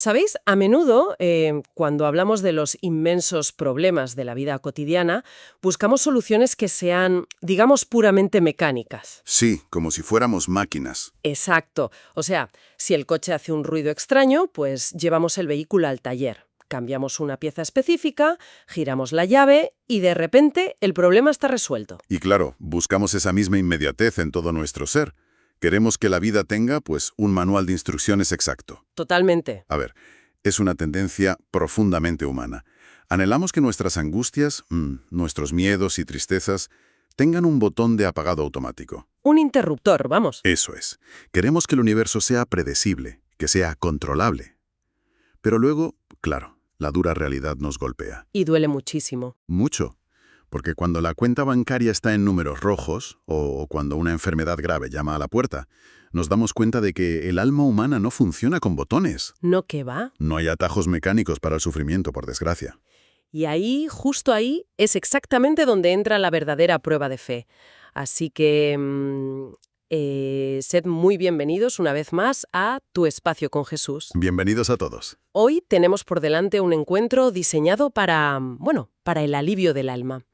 ¿Sabéis? A menudo, cuando hablamos de los inmensos problemas de la vida cotidiana, buscamos soluciones que sean, digamos, puramente mecánicas. Sí, como si fuéramos máquinas. Exacto. O sea, si el coche hace un ruido extraño, pues llevamos el vehículo al taller. Cambiamos una pieza específica, giramos la llave y de repente el problema está resuelto. Y claro, buscamos esa misma inmediatez en todo nuestro ser. Queremos que la vida tenga, pues, un manual de instrucciones exacto. Totalmente. A ver, es una tendencia profundamente humana. Anhelamos que nuestras angustias, nuestros miedos y tristezas tengan un botón de apagado automático. Un interruptor, vamos. Eso es. Queremos que el universo sea predecible, que sea controlable. Pero luego, claro, la dura realidad nos golpea. Y duele muchísimo. Mucho. Porque cuando la cuenta bancaria está en números rojos, o cuando una enfermedad grave llama a la puerta, nos damos cuenta de que el alma humana no funciona con botones. ¿No que va? No hay atajos mecánicos para el sufrimiento, por desgracia. Y ahí, justo ahí, es exactamente donde entra la verdadera prueba de fe. Así que sed muy bienvenidos una vez más a Tu Espacio con Jesús. Bienvenidos a todos. Hoy tenemos por delante un encuentro diseñado para el alivio del alma.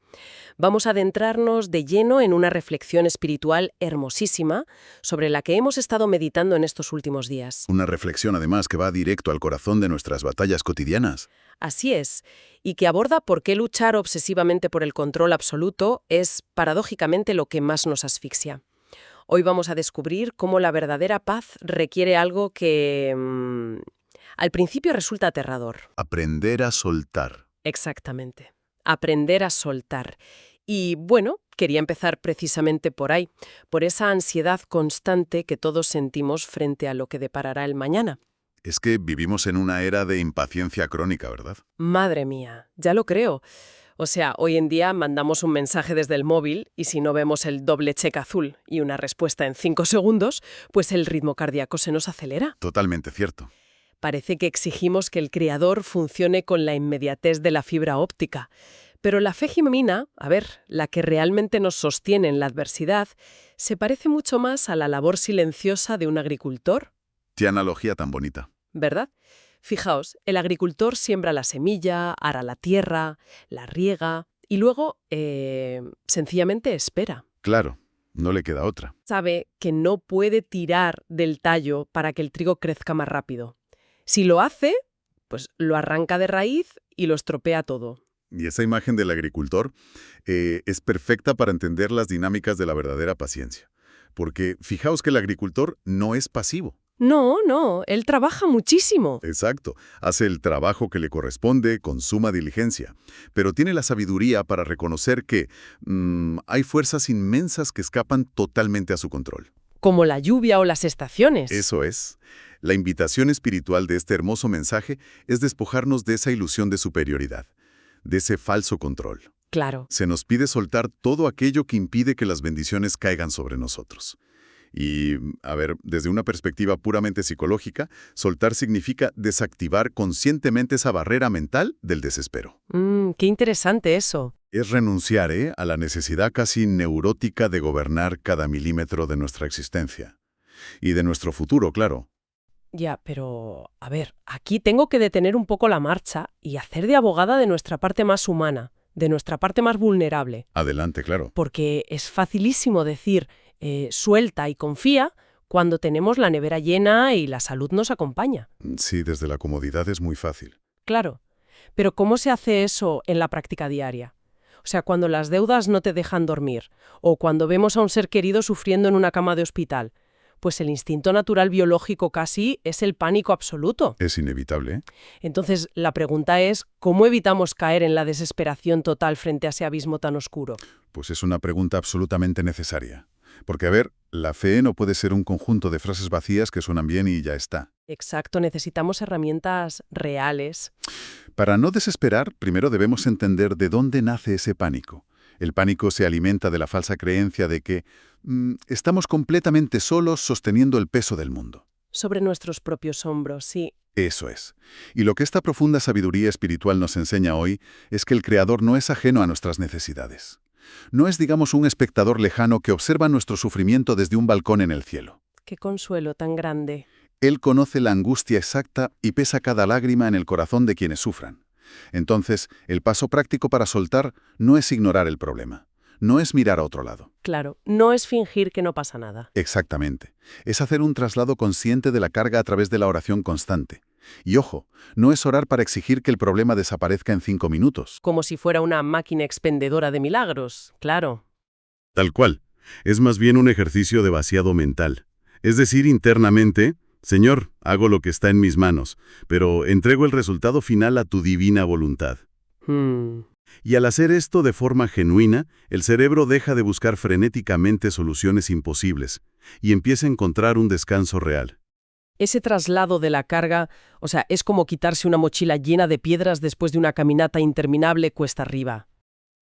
Vamos a adentrarnos de lleno en una reflexión espiritual hermosísima sobre la que hemos estado meditando en estos últimos días. Una reflexión, además, que va directo al corazón de nuestras batallas cotidianas. Así es, y que aborda por qué luchar obsesivamente por el control absoluto es, paradójicamente, lo que más nos asfixia. Hoy vamos a descubrir cómo la verdadera paz requiere algo que, al principio resulta aterrador. Aprender a soltar. Exactamente. Aprender a soltar. Y bueno, quería empezar precisamente por ahí, por esa ansiedad constante que todos sentimos frente a lo que deparará el mañana. Es que vivimos en una era de impaciencia crónica, ¿verdad? Madre mía, ya lo creo. O sea, hoy en día mandamos un mensaje desde el móvil y si no vemos el doble check azul y una respuesta en 5 segundos, pues el ritmo cardíaco se nos acelera. Totalmente cierto. Parece que exigimos que el creador funcione con la inmediatez de la fibra óptica. Pero la fe genuina, la que realmente nos sostiene en la adversidad, se parece mucho más a la labor silenciosa de un agricultor. Qué analogía tan bonita. ¿Verdad? Fijaos, el agricultor siembra la semilla, ara la tierra, la riega y luego, sencillamente espera. Claro, no le queda otra. Sabe que no puede tirar del tallo para que el trigo crezca más rápido. Si lo hace, pues lo arranca de raíz y lo estropea todo. Y esa imagen del agricultor es perfecta para entender las dinámicas de la verdadera paciencia. Porque fijaos que el agricultor no es pasivo. No, él trabaja muchísimo. Exacto, hace el trabajo que le corresponde con suma diligencia, pero tiene la sabiduría para reconocer que hay fuerzas inmensas que escapan totalmente a su control. Como la lluvia o las estaciones. Eso es. La invitación espiritual de este hermoso mensaje es despojarnos de esa ilusión de superioridad, de ese falso control. Claro. Se nos pide soltar todo aquello que impide que las bendiciones caigan sobre nosotros. Y, desde una perspectiva puramente psicológica, soltar significa desactivar conscientemente esa barrera mental del desespero. Qué interesante eso. Es renunciar a la necesidad casi neurótica de gobernar cada milímetro de nuestra existencia. Y de nuestro futuro, claro. Ya, pero, aquí tengo que detener un poco la marcha y hacer de abogada de nuestra parte más humana, de nuestra parte más vulnerable. Adelante, claro. Porque es facilísimo decir suelta y confía cuando tenemos la nevera llena y la salud nos acompaña. Sí, desde la comodidad es muy fácil. Claro, pero ¿cómo se hace eso en la práctica diaria? O sea, cuando las deudas no te dejan dormir o cuando vemos a un ser querido sufriendo en una cama de hospital, pues el instinto natural biológico casi es el pánico absoluto. Es inevitable, ¿eh? Entonces, la pregunta es, ¿cómo evitamos caer en la desesperación total frente a ese abismo tan oscuro? Pues es una pregunta absolutamente necesaria. Porque, la fe no puede ser un conjunto de frases vacías que suenan bien y ya está. Exacto, necesitamos herramientas reales. Para no desesperar, primero debemos entender de dónde nace ese pánico. El pánico se alimenta de la falsa creencia de que estamos completamente solos sosteniendo el peso del mundo. Sobre nuestros propios hombros, sí. Eso es. Y lo que esta profunda sabiduría espiritual nos enseña hoy es que el Creador no es ajeno a nuestras necesidades. No es, digamos, un espectador lejano que observa nuestro sufrimiento desde un balcón en el cielo. Qué consuelo tan grande. Él conoce la angustia exacta y pesa cada lágrima en el corazón de quienes sufran. Entonces, el paso práctico para soltar no es ignorar el problema, no es mirar a otro lado. Claro, no es fingir que no pasa nada. Exactamente. Es hacer un traslado consciente de la carga a través de la oración constante. Y ojo, no es orar para exigir que el problema desaparezca en 5 minutos. Como si fuera una máquina expendedora de milagros, claro. Tal cual. Es más bien un ejercicio de vaciado mental. Es decir, internamente, Señor, hago lo que está en mis manos, pero entrego el resultado final a tu divina voluntad. Y al hacer esto de forma genuina, el cerebro deja de buscar frenéticamente soluciones imposibles y empieza a encontrar un descanso real. Ese traslado de la carga, o sea, es como quitarse una mochila llena de piedras después de una caminata interminable cuesta arriba.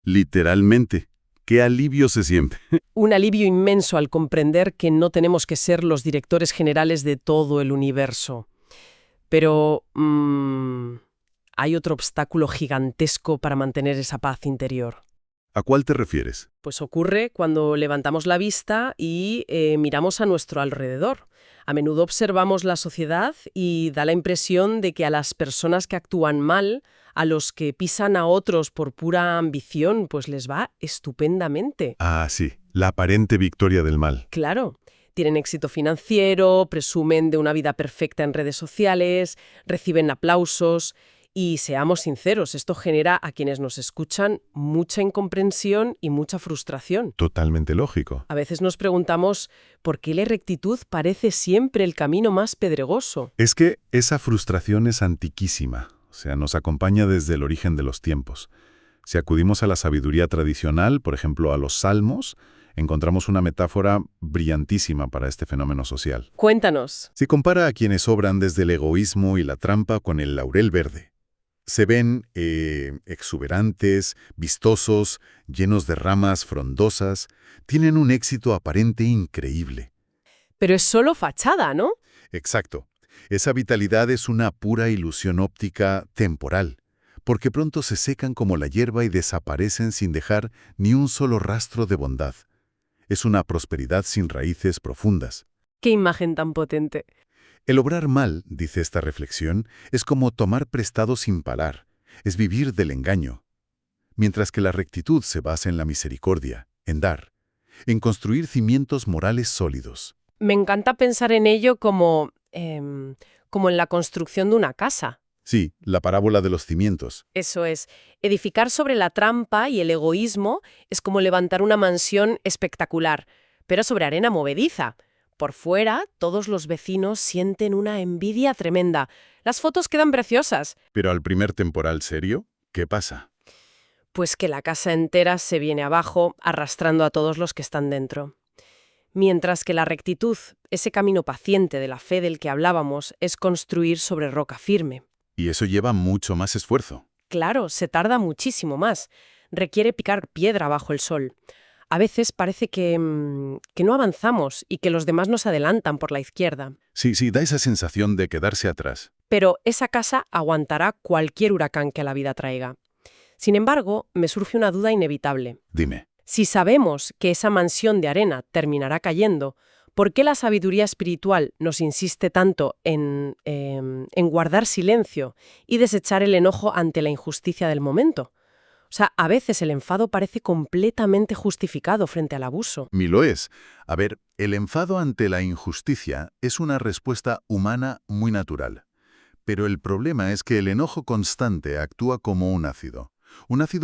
Literalmente. ¡Qué alivio se siente! Un alivio inmenso al comprender que no tenemos que ser los directores generales de todo el universo. Pero hay otro obstáculo gigantesco para mantener esa paz interior. ¿A cuál te refieres? Pues ocurre cuando levantamos la vista y miramos a nuestro alrededor. A menudo observamos la sociedad y da la impresión de que a las personas que actúan mal, a los que pisan a otros por pura ambición, pues les va estupendamente. Ah, sí, la aparente victoria del mal. Claro, tienen éxito financiero, presumen de una vida perfecta en redes sociales, reciben aplausos. Y seamos sinceros, esto genera a quienes nos escuchan mucha incomprensión y mucha frustración. Totalmente lógico. A veces nos preguntamos por qué la rectitud parece siempre el camino más pedregoso. Es que esa frustración es antiquísima, o sea, nos acompaña desde el origen de los tiempos. Si acudimos a la sabiduría tradicional, por ejemplo a los salmos, encontramos una metáfora brillantísima para este fenómeno social. Cuéntanos. Se compara a quienes obran desde el egoísmo y la trampa con el laurel verde. Se ven exuberantes, vistosos, llenos de ramas frondosas, tienen un éxito aparente increíble. Pero es solo fachada, ¿no? Exacto. Esa vitalidad es una pura ilusión óptica temporal, porque pronto se secan como la hierba y desaparecen sin dejar ni un solo rastro de bondad. Es una prosperidad sin raíces profundas. Qué imagen tan potente. El obrar mal, dice esta reflexión, es como tomar prestado sin parar, es vivir del engaño. Mientras que la rectitud se basa en la misericordia, en dar, en construir cimientos morales sólidos. Me encanta pensar en ello como en la construcción de una casa. Sí, la parábola de los cimientos. Eso es, edificar sobre la trampa y el egoísmo es como levantar una mansión espectacular, pero sobre arena movediza. Por fuera, todos los vecinos sienten una envidia tremenda. Las fotos quedan preciosas. Pero al primer temporal serio, ¿qué pasa? Pues que la casa entera se viene abajo, arrastrando a todos los que están dentro. Mientras que la rectitud, ese camino paciente de la fe del que hablábamos, es construir sobre roca firme. Y eso lleva mucho más esfuerzo. Claro, se tarda muchísimo más. Requiere picar piedra bajo el sol. A veces parece que no avanzamos y que los demás nos adelantan por la izquierda. Sí, da esa sensación de quedarse atrás. Pero esa casa aguantará cualquier huracán que la vida traiga. Sin embargo, me surge una duda inevitable. Dime. Si sabemos que esa mansión de arena terminará cayendo, ¿por qué la sabiduría espiritual nos insiste tanto en guardar silencio y desechar el enojo ante la injusticia del momento? O sea, a veces el enfado parece completamente justificado frente al abuso. Ni lo es. A ver, el enfado ante la injusticia es una respuesta humana muy natural. Pero el problema es que el enojo constante actúa como un ácido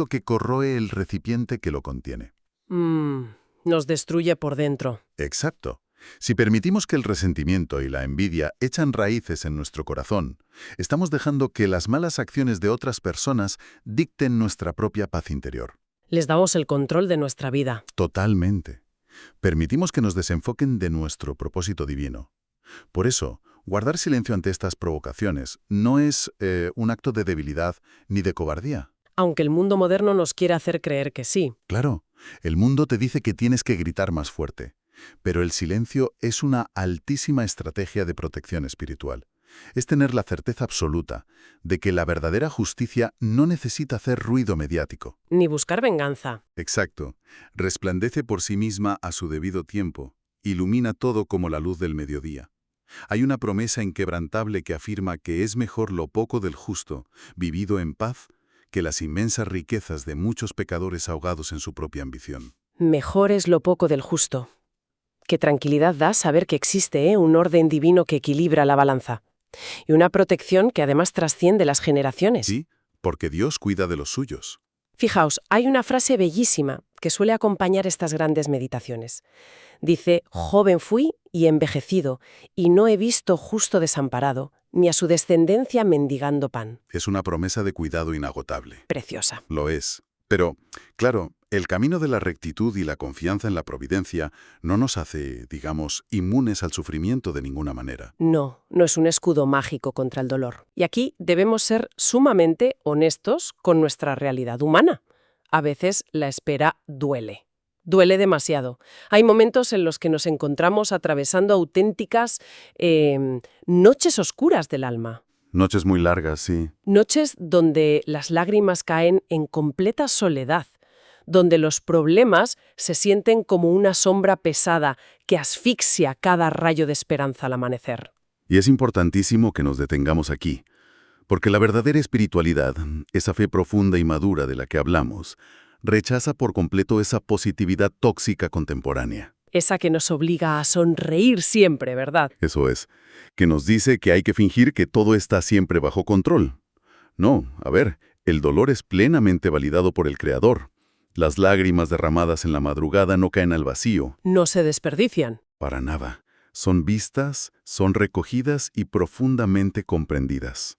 que corroe el recipiente que lo contiene. Nos destruye por dentro. Exacto. Si permitimos que el resentimiento y la envidia echan raíces en nuestro corazón, estamos dejando que las malas acciones de otras personas dicten nuestra propia paz interior. Les damos el control de nuestra vida. Totalmente. Permitimos que nos desenfoquen de nuestro propósito divino. Por eso, guardar silencio ante estas provocaciones no es un acto de debilidad ni de cobardía. Aunque el mundo moderno nos quiere hacer creer que sí. Claro, el mundo te dice que tienes que gritar más fuerte. Pero el silencio es una altísima estrategia de protección espiritual. Es tener la certeza absoluta de que la verdadera justicia no necesita hacer ruido mediático. Ni buscar venganza. Exacto. Resplandece por sí misma a su debido tiempo. Ilumina todo como la luz del mediodía. Hay una promesa inquebrantable que afirma que es mejor lo poco del justo, vivido en paz, que las inmensas riquezas de muchos pecadores ahogados en su propia ambición. Mejor es lo poco del justo. Qué tranquilidad da saber que existe, un orden divino que equilibra la balanza. Y una protección que además trasciende las generaciones. Sí, porque Dios cuida de los suyos. Fijaos, hay una frase bellísima que suele acompañar estas grandes meditaciones. Dice, joven fui y envejecido, y no he visto justo desamparado, ni a su descendencia mendigando pan. Es una promesa de cuidado inagotable. Preciosa. Lo es. Pero, claro, el camino de la rectitud y la confianza en la providencia no nos hace, digamos, inmunes al sufrimiento de ninguna manera. No, no es un escudo mágico contra el dolor. Y aquí debemos ser sumamente honestos con nuestra realidad humana. A veces la espera duele. Duele demasiado. Hay momentos en los que nos encontramos atravesando auténticas noches oscuras del alma. Noches muy largas, sí. Noches donde las lágrimas caen en completa soledad, donde los problemas se sienten como una sombra pesada que asfixia cada rayo de esperanza al amanecer. Y es importantísimo que nos detengamos aquí, porque la verdadera espiritualidad, esa fe profunda y madura de la que hablamos, rechaza por completo esa positividad tóxica contemporánea. Esa que nos obliga a sonreír siempre, ¿verdad? Eso es, que nos dice que hay que fingir que todo está siempre bajo control. No, a ver, el dolor es plenamente validado por el Creador. Las lágrimas derramadas en la madrugada no caen al vacío. No se desperdician. Para nada. Son vistas, son recogidas y profundamente comprendidas.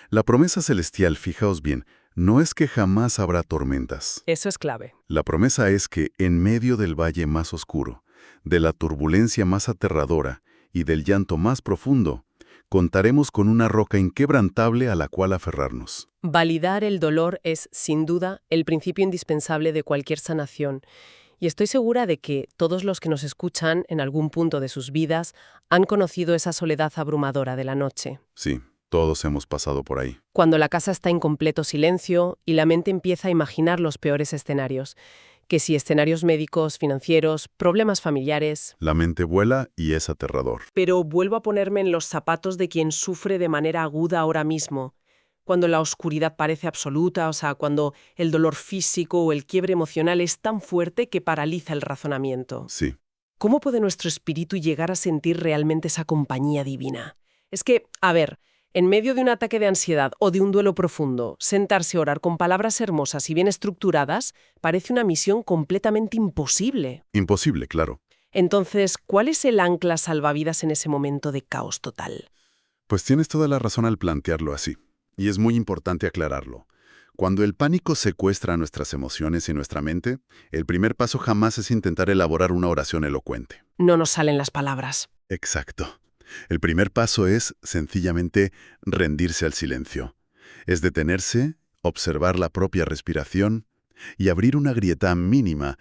La promesa celestial, fijaos bien, no es que jamás habrá tormentas. Eso es clave. La promesa es que en medio del valle más oscuro, de la turbulencia más aterradora y del llanto más profundo, contaremos con una roca inquebrantable a la cual aferrarnos. Validar el dolor es, sin duda, el principio indispensable de cualquier sanación. Y estoy segura de que todos los que nos escuchan en algún punto de sus vidas han conocido esa soledad abrumadora de la noche. Sí, todos hemos pasado por ahí. Cuando la casa está en completo silencio y la mente empieza a imaginar los peores escenarios. Que si escenarios médicos, financieros, problemas familiares. La mente vuela y es aterrador. Pero vuelvo a ponerme en los zapatos de quien sufre de manera aguda ahora mismo. Cuando la oscuridad parece absoluta, cuando el dolor físico o el quiebre emocional es tan fuerte que paraliza el razonamiento. Sí. ¿Cómo puede nuestro espíritu llegar a sentir realmente esa compañía divina? Es que, a ver, en medio de un ataque de ansiedad o de un duelo profundo, sentarse a orar con palabras hermosas y bien estructuradas parece una misión completamente imposible. Imposible, claro. Entonces, ¿cuál es el ancla salvavidas en ese momento de caos total? Pues tienes toda la razón al plantearlo así. Y es muy importante aclararlo. Cuando el pánico secuestra nuestras emociones y nuestra mente, el primer paso jamás es intentar elaborar una oración elocuente. No nos salen las palabras. Exacto. El primer paso es, sencillamente, rendirse al silencio. Es detenerse, observar la propia respiración y abrir una grieta mínima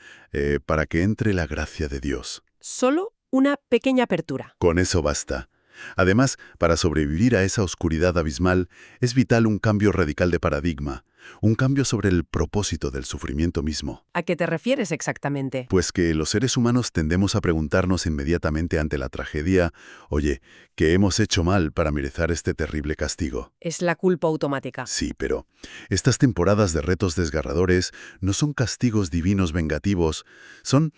para que entre la gracia de Dios. Solo una pequeña apertura. Con eso basta. Además, para sobrevivir a esa oscuridad abismal, es vital un cambio radical de paradigma, un cambio sobre el propósito del sufrimiento mismo. ¿A qué te refieres exactamente? Pues que los seres humanos tendemos a preguntarnos inmediatamente ante la tragedia, oye, ¿qué hemos hecho mal para merecer este terrible castigo? Es la culpa automática. Sí, pero estas temporadas de retos desgarradores no son castigos divinos vengativos, son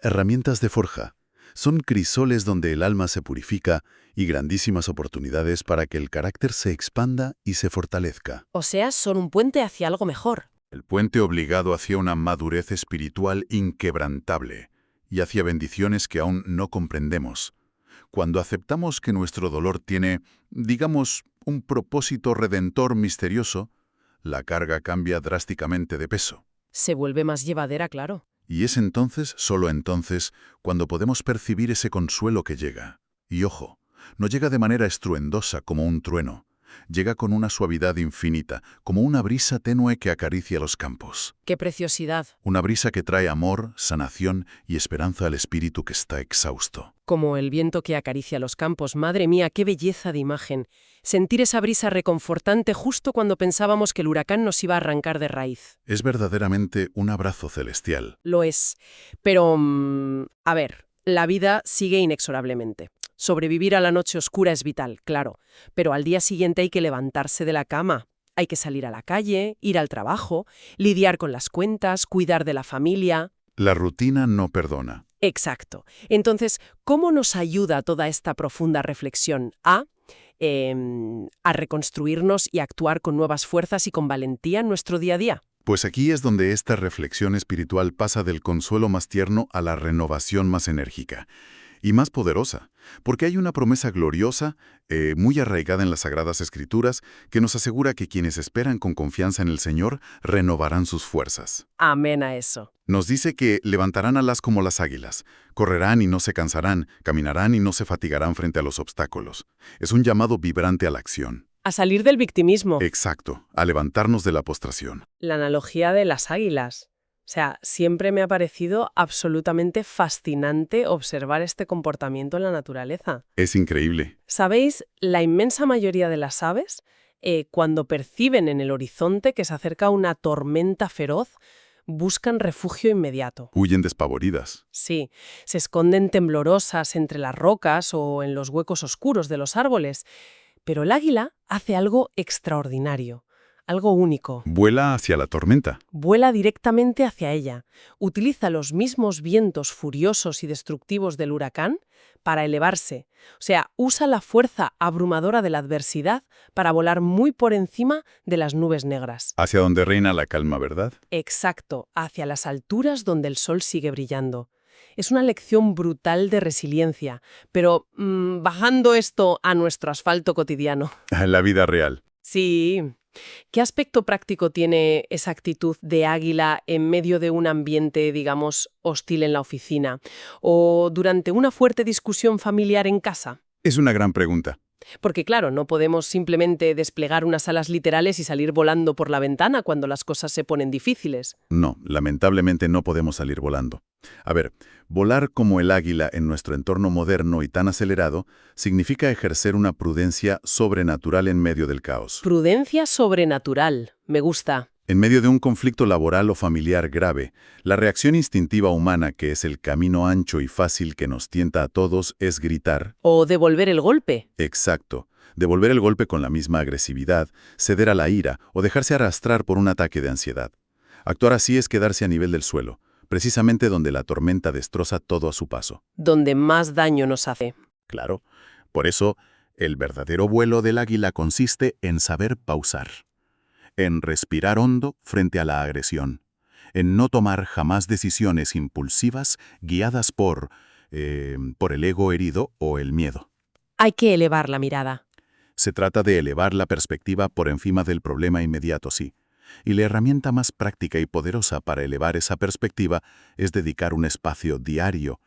herramientas de forja. Son crisoles donde el alma se purifica y grandísimas oportunidades para que el carácter se expanda y se fortalezca. O sea, son un puente hacia algo mejor. El puente obligado hacia una madurez espiritual inquebrantable y hacia bendiciones que aún no comprendemos. Cuando aceptamos que nuestro dolor tiene, digamos, un propósito redentor misterioso, la carga cambia drásticamente de peso. Se vuelve más llevadera, claro. Y es entonces, solo entonces, cuando podemos percibir ese consuelo que llega. Y ojo, no llega de manera estruendosa como un trueno. Llega con una suavidad infinita, como una brisa tenue que acaricia los campos. ¡Qué preciosidad! Una brisa que trae amor, sanación y esperanza al espíritu que está exhausto. Como el viento que acaricia los campos. Madre mía, qué belleza de imagen. Sentir esa brisa reconfortante justo cuando pensábamos que el huracán nos iba a arrancar de raíz. Es verdaderamente un abrazo celestial. Lo es. Pero, a ver, la vida sigue inexorablemente. Sobrevivir a la noche oscura es vital, claro, pero al día siguiente hay que levantarse de la cama. Hay que salir a la calle, ir al trabajo, lidiar con las cuentas, cuidar de la familia. La rutina no perdona. Exacto. Entonces, ¿cómo nos ayuda toda esta profunda reflexión a reconstruirnos y actuar con nuevas fuerzas y con valentía en nuestro día a día? Pues aquí es donde esta reflexión espiritual pasa del consuelo más tierno a la renovación más enérgica y más poderosa, porque hay una promesa gloriosa, muy arraigada en las Sagradas Escrituras, que nos asegura que quienes esperan con confianza en el Señor renovarán sus fuerzas. Amén a eso. Nos dice que levantarán alas como las águilas, correrán y no se cansarán, caminarán y no se fatigarán frente a los obstáculos. Es un llamado vibrante a la acción. A salir del victimismo. Exacto, a levantarnos de la postración. La analogía de las águilas. O sea, siempre me ha parecido absolutamente fascinante observar este comportamiento en la naturaleza. Es increíble. ¿Sabéis? La inmensa mayoría de las aves, cuando perciben en el horizonte que se acerca una tormenta feroz, buscan refugio inmediato. Huyen despavoridas. Sí, se esconden temblorosas entre las rocas o en los huecos oscuros de los árboles. Pero el águila hace algo extraordinario. Algo único. Vuela hacia la tormenta. Vuela directamente hacia ella. Utiliza los mismos vientos furiosos y destructivos del huracán para elevarse. O sea, usa la fuerza abrumadora de la adversidad para volar muy por encima de las nubes negras. Hacia donde reina la calma, ¿verdad? Exacto, hacia las alturas donde el sol sigue brillando. Es una lección brutal de resiliencia, pero bajando esto a nuestro asfalto cotidiano. La vida real. Sí. ¿Qué aspecto práctico tiene esa actitud de águila en medio de un ambiente, digamos, hostil en la oficina? ¿O durante una fuerte discusión familiar en casa? Es una gran pregunta. Porque claro, no podemos simplemente desplegar unas alas literales y salir volando por la ventana cuando las cosas se ponen difíciles. No, lamentablemente no podemos salir volando. A ver, volar como el águila en nuestro entorno moderno y tan acelerado significa ejercer una prudencia sobrenatural en medio del caos. Prudencia sobrenatural. Me gusta. En medio de un conflicto laboral o familiar grave, la reacción instintiva humana, que es el camino ancho y fácil que nos tienta a todos, es gritar. O devolver el golpe. Exacto. Devolver el golpe con la misma agresividad, ceder a la ira o dejarse arrastrar por un ataque de ansiedad. Actuar así es quedarse a nivel del suelo, precisamente donde la tormenta destroza todo a su paso. Donde más daño nos hace. Claro. Por eso, el verdadero vuelo del águila consiste en saber pausar, en respirar hondo frente a la agresión, en no tomar jamás decisiones impulsivas guiadas por el ego herido o el miedo. Hay que elevar la mirada. Se trata de elevar la perspectiva por encima del problema inmediato, sí. Y la herramienta más práctica y poderosa para elevar esa perspectiva es dedicar un espacio diario,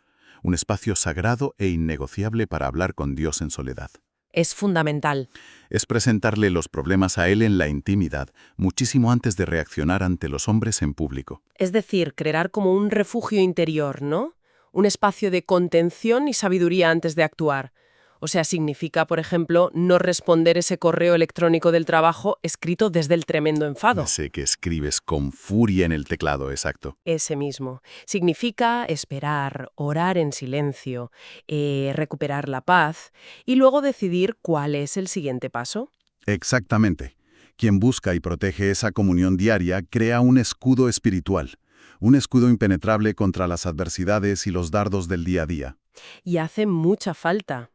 un espacio sagrado e innegociable para hablar con Dios en soledad. Es fundamental. Es presentarle los problemas a Él en la intimidad, muchísimo antes de reaccionar ante los hombres en público. Es decir, crear como un refugio interior, ¿no? Un espacio de contención y sabiduría antes de actuar. O sea, significa, por ejemplo, no responder ese correo electrónico del trabajo escrito desde el tremendo enfado. Sé que escribes con furia en el teclado, exacto. Ese mismo. Significa esperar, orar en silencio, recuperar la paz y luego decidir cuál es el siguiente paso. Exactamente. Quien busca y protege esa comunión diaria crea un escudo espiritual, un escudo impenetrable contra las adversidades y los dardos del día a día. Y hace mucha falta.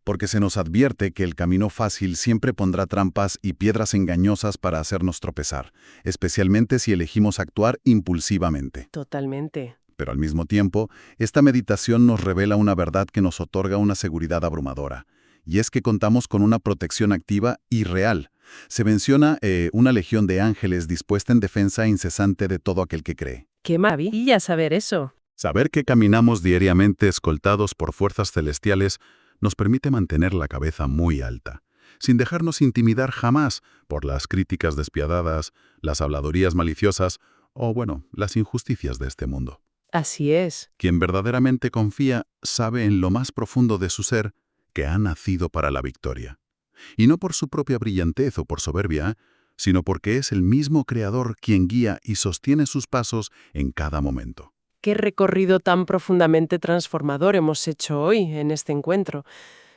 Porque se nos advierte que el camino fácil siempre pondrá trampas y piedras engañosas para hacernos tropezar, especialmente si elegimos actuar impulsivamente. Totalmente. Pero al mismo tiempo, esta meditación nos revela una verdad que nos otorga una seguridad abrumadora, y es que contamos con una protección activa y real. Se menciona una legión de ángeles dispuesta en defensa incesante de todo aquel que cree. ¡Qué maravilla saber eso! Saber que caminamos diariamente escoltados por fuerzas celestiales nos permite mantener la cabeza muy alta, sin dejarnos intimidar jamás por las críticas despiadadas, las habladurías maliciosas o, las injusticias de este mundo. Así es. Quien verdaderamente confía sabe en lo más profundo de su ser que ha nacido para la victoria. Y no por su propia brillantez o por soberbia, sino porque es el mismo Creador quien guía y sostiene sus pasos en cada momento. Qué recorrido tan profundamente transformador hemos hecho hoy en este encuentro.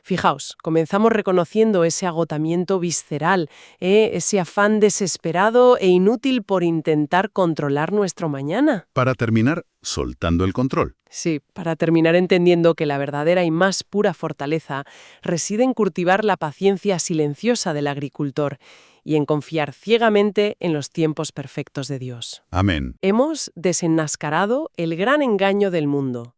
Fijaos, comenzamos reconociendo ese agotamiento visceral, ese afán desesperado e inútil por intentar controlar nuestro mañana. Para terminar, soltando el control. Sí, para terminar entendiendo que la verdadera y más pura fortaleza reside en cultivar la paciencia silenciosa del agricultor y en confiar ciegamente en los tiempos perfectos de Dios. Amén. Hemos desenmascarado el gran engaño del mundo,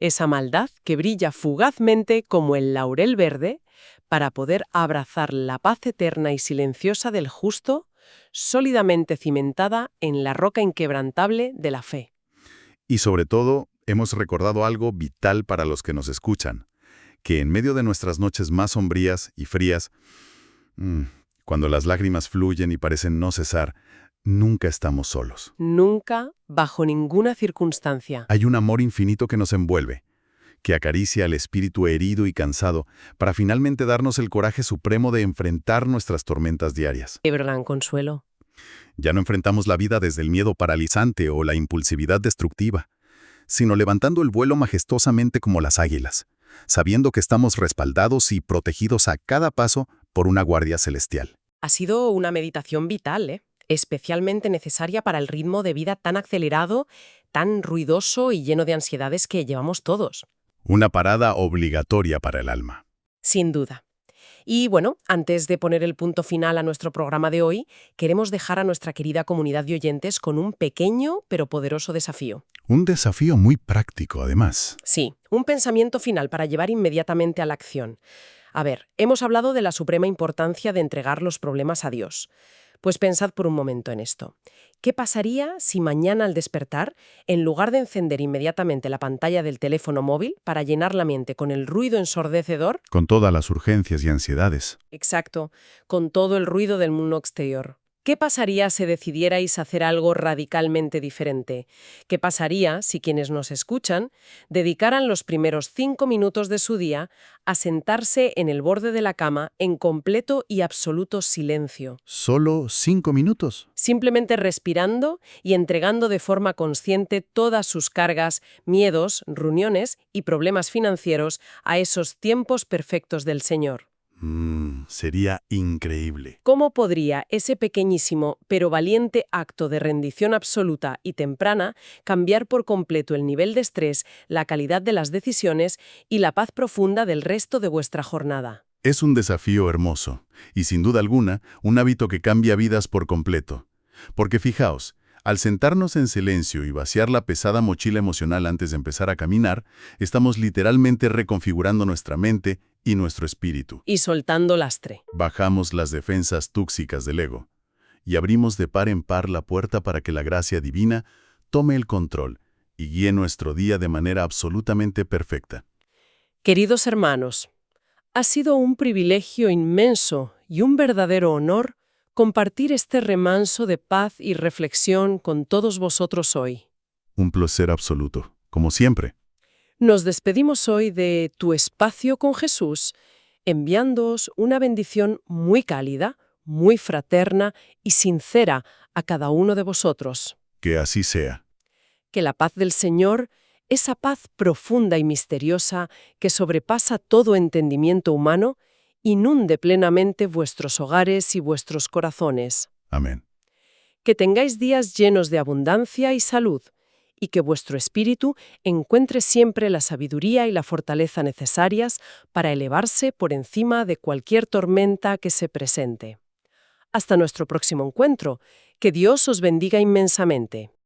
esa maldad que brilla fugazmente como el laurel verde para poder abrazar la paz eterna y silenciosa del justo, sólidamente cimentada en la roca inquebrantable de la fe. Y sobre todo, hemos recordado algo vital para los que nos escuchan, que en medio de nuestras noches más sombrías y frías, cuando las lágrimas fluyen y parecen no cesar, nunca estamos solos. Nunca, bajo ninguna circunstancia. Hay un amor infinito que nos envuelve, que acaricia al espíritu herido y cansado para finalmente darnos el coraje supremo de enfrentar nuestras tormentas diarias. ¡Qué gran consuelo! Ya no enfrentamos la vida desde el miedo paralizante o la impulsividad destructiva, sino levantando el vuelo majestuosamente como las águilas, sabiendo que estamos respaldados y protegidos a cada paso por una guardia celestial. Ha sido una meditación vital, especialmente necesaria para el ritmo de vida tan acelerado, tan ruidoso y lleno de ansiedades que llevamos todos. Una parada obligatoria para el alma. Sin duda. Y bueno, antes de poner el punto final a nuestro programa de hoy, queremos dejar a nuestra querida comunidad de oyentes con un pequeño pero poderoso desafío. Un desafío muy práctico, además. Sí, un pensamiento final para llevar inmediatamente a la acción. A ver, hemos hablado de la suprema importancia de entregar los problemas a Dios. Pues pensad por un momento en esto. ¿Qué pasaría si mañana al despertar, en lugar de encender inmediatamente la pantalla del teléfono móvil para llenar la mente con el ruido ensordecedor? Con todas las urgencias y ansiedades. Exacto, con todo el ruido del mundo exterior. ¿Qué pasaría si decidierais hacer algo radicalmente diferente? ¿Qué pasaría si quienes nos escuchan dedicaran los primeros 5 minutos de su día a sentarse en el borde de la cama en completo y absoluto silencio? ¿Solo 5 minutos? Simplemente respirando y entregando de forma consciente todas sus cargas, miedos, reuniones y problemas financieros a esos tiempos perfectos del Señor. Sería increíble. ¿Cómo podría ese pequeñísimo pero valiente acto de rendición absoluta y temprana cambiar por completo el nivel de estrés, la calidad de las decisiones y la paz profunda del resto de vuestra jornada? Es un desafío hermoso, y sin duda alguna, un hábito que cambia vidas por completo. Porque fijaos, al sentarnos en silencio y vaciar la pesada mochila emocional antes de empezar a caminar, estamos literalmente reconfigurando nuestra mente y nuestro espíritu. Y soltando lastre. Bajamos las defensas tóxicas del ego y abrimos de par en par la puerta para que la gracia divina tome el control y guíe nuestro día de manera absolutamente perfecta. Queridos hermanos, ha sido un privilegio inmenso y un verdadero honor compartir este remanso de paz y reflexión con todos vosotros hoy. Un placer absoluto, como siempre. Nos despedimos hoy de Tu Espacio con Jesús, enviándoos una bendición muy cálida, muy fraterna y sincera a cada uno de vosotros. Que así sea. Que la paz del Señor, esa paz profunda y misteriosa que sobrepasa todo entendimiento humano, inunde plenamente vuestros hogares y vuestros corazones. Amén. Que tengáis días llenos de abundancia y salud, y que vuestro espíritu encuentre siempre la sabiduría y la fortaleza necesarias para elevarse por encima de cualquier tormenta que se presente. Hasta nuestro próximo encuentro. Que Dios os bendiga inmensamente.